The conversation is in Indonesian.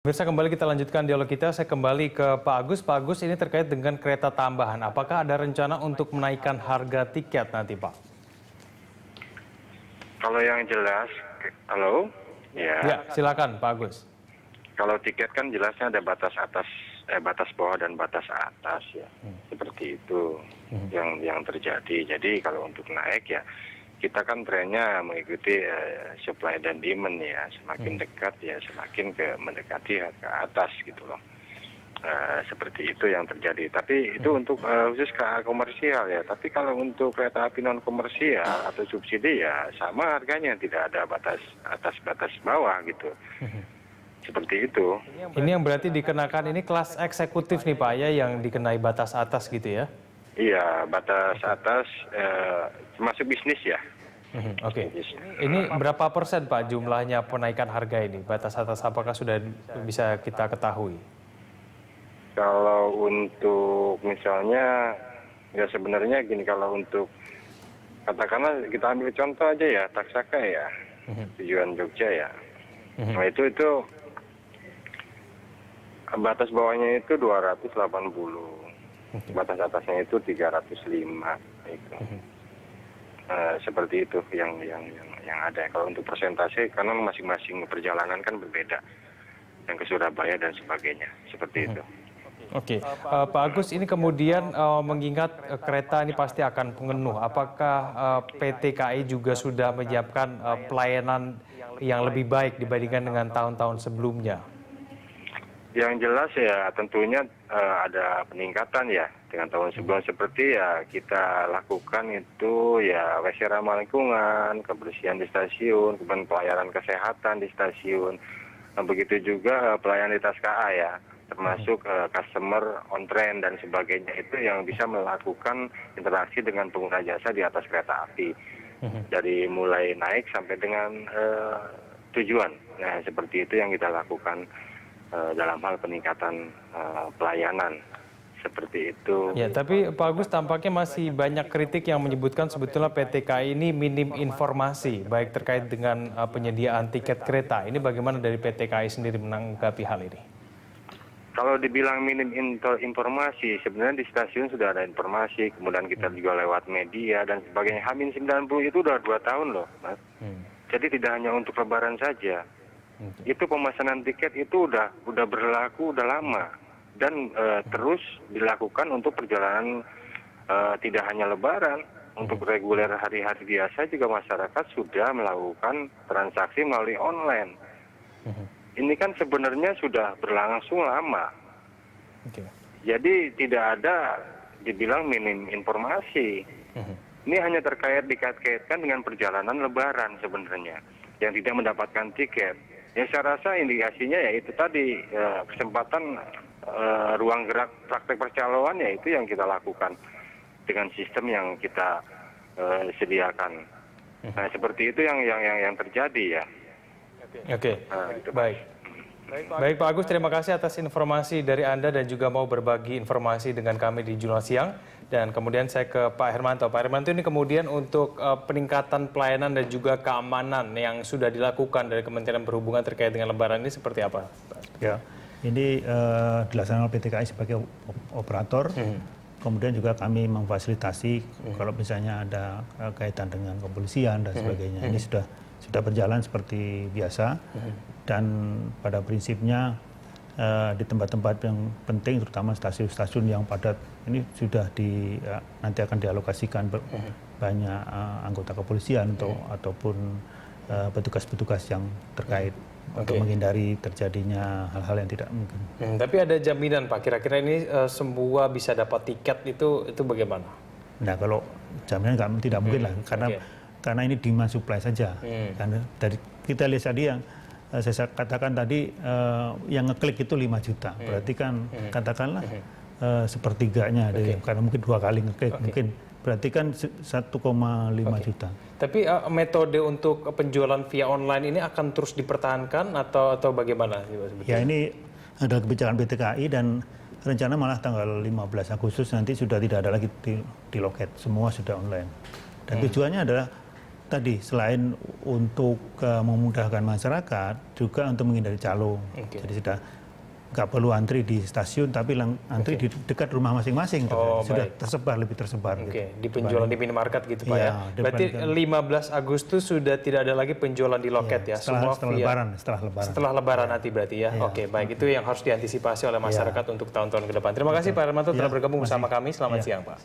Pemirsa, kembali kita lanjutkan dialog kita. Saya kembali ke Pak Agus. Pak Agus, ini terkait dengan kereta tambahan. Apakah ada rencana untuk menaikkan harga tiket nanti, Pak? Kalau yang jelas, halo? Ya, silakan Pak Agus. Kalau tiket kan jelasnya ada batas atas, batas bawah dan batas atas ya. Seperti itu yang terjadi. Jadi kalau untuk naik ya, kita kan trennya mengikuti supply dan demand ya, semakin dekat ya semakin mendekati ke atas gitu loh. Seperti itu yang terjadi. Tapi itu untuk khusus ke komersial ya. Tapi kalau untuk kereta api non komersial atau subsidi ya sama harganya, tidak ada batas atas batas bawah gitu. Seperti itu. Ini yang berarti dikenakan ini kelas eksekutif nih Pak ya, yang dikenai batas atas gitu ya? Iya, batas atas termasuk bisnis ya. Oke. Ini berapa persen Pak jumlahnya penaikan harga ini? Batas atas apakah sudah bisa kita ketahui? Kalau untuk misalnya, ya sebenarnya gini, kalau untuk katakanlah kita ambil contoh aja ya, Taksaka ya, tujuan Jogja ya. Nah itu batas bawahnya itu 280, batas atasnya itu 305 itu. Seperti itu yang ada. Kalau untuk persentase, karena masing-masing perjalanan kan berbeda, yang ke Surabaya dan sebagainya, seperti itu. Oke, Pak Agus, ini kemudian mengingat kereta ini pasti akan penuh. Apakah PT KAI juga sudah menyiapkan pelayanan yang lebih baik dibandingkan dengan tahun-tahun sebelumnya? Yang jelas ya tentunya ada peningkatan ya dengan tahun sebelumnya, seperti ya kita lakukan itu ya WC ramah lingkungan, kebersihan di stasiun, kemudian pelayanan kesehatan di stasiun, begitu juga pelayanan di TASKA ya, termasuk customer on trend dan sebagainya, itu yang bisa melakukan interaksi dengan pengguna jasa di atas kereta api dari mulai naik sampai dengan tujuan. Nah seperti itu yang kita lakukan dalam hal peningkatan pelayanan, seperti itu. Ya, tapi Pak Agus, tampaknya masih banyak kritik yang menyebutkan sebetulnya PT KAI ini minim informasi, baik terkait dengan penyediaan tiket kereta. Ini bagaimana dari PT KAI sendiri menanggapi hal ini? Kalau dibilang minim informasi, sebenarnya di stasiun sudah ada informasi, kemudian kita juga lewat media dan sebagainya. Hamin 90 itu udah 2 tahun loh, Mas. Jadi tidak hanya untuk Lebaran saja. Itu pemesanan tiket itu udah berlaku udah lama dan terus dilakukan untuk perjalanan tidak hanya Lebaran, untuk reguler hari-hari biasa juga masyarakat sudah melakukan transaksi melalui online. Ini kan sebenarnya sudah berlangsung lama. Jadi tidak ada dibilang minim informasi. Ini hanya dikait-kaitkan dengan perjalanan Lebaran sebenarnya yang tidak mendapatkan tiket. Ya saya rasa indikasinya ya itu tadi, kesempatan ruang gerak praktek percaloan ya itu yang kita lakukan dengan sistem yang kita sediakan. Nah seperti itu yang terjadi ya. Oke, baik. Baik Pak Agus, terima kasih atas informasi dari Anda dan juga mau berbagi informasi dengan kami di Jurnal Siang. Dan kemudian saya ke Pak Hermanto. Pak Hermanto, ini kemudian untuk peningkatan pelayanan dan juga keamanan yang sudah dilakukan dari Kementerian Perhubungan terkait dengan Lebaran ini seperti apa? Ya, ini dilaksanakan oleh PT KAI sebagai operator. Kemudian juga kami memfasilitasi kalau misalnya ada kaitan dengan kepolisian dan sebagainya. Ini sudah berjalan seperti biasa. Dan pada prinsipnya di tempat-tempat yang penting, terutama stasiun-stasiun yang padat, ini sudah nanti akan dialokasikan banyak anggota kepolisian ataupun petugas-petugas yang terkait untuk menghindari terjadinya hal-hal yang tidak mungkin. Tapi ada jaminan Pak, kira-kira ini semua bisa dapat tiket itu bagaimana? Nah kalau jaminan tidak mungkin lah, karena ini demand supply saja. Karena dari kita lihat tadi yang saya katakan tadi, yang ngeklik itu 5 juta. Berarti kan katakanlah sepertiganya, karena mungkin 2 kali ngeklik, mungkin berarti kan 1,5 juta. Tapi metode untuk penjualan via online ini akan terus dipertahankan atau bagaimana? Ya ini adalah kebijakan PT KAI dan rencana malah tanggal 15 Agustus nanti sudah tidak ada lagi di loket, semua sudah online. Dan tujuannya adalah tadi selain untuk memudahkan masyarakat, juga untuk menghindari calo. Jadi sudah nggak perlu antri di stasiun, tapi antri di dekat rumah masing-masing. Sudah tersebar, lebih tersebar. Oke, di penjualan di minimarket gitu Pak ya. Berarti 15 Agustus sudah tidak ada lagi penjualan di loket ya? Setelah Lebaran. Setelah Lebaran nanti berarti ya? Oke, baik. Itu yang harus diantisipasi oleh masyarakat untuk tahun-tahun ke depan. Terima kasih Pak Hermanto telah bergabung bersama kami. Selamat siang Pak.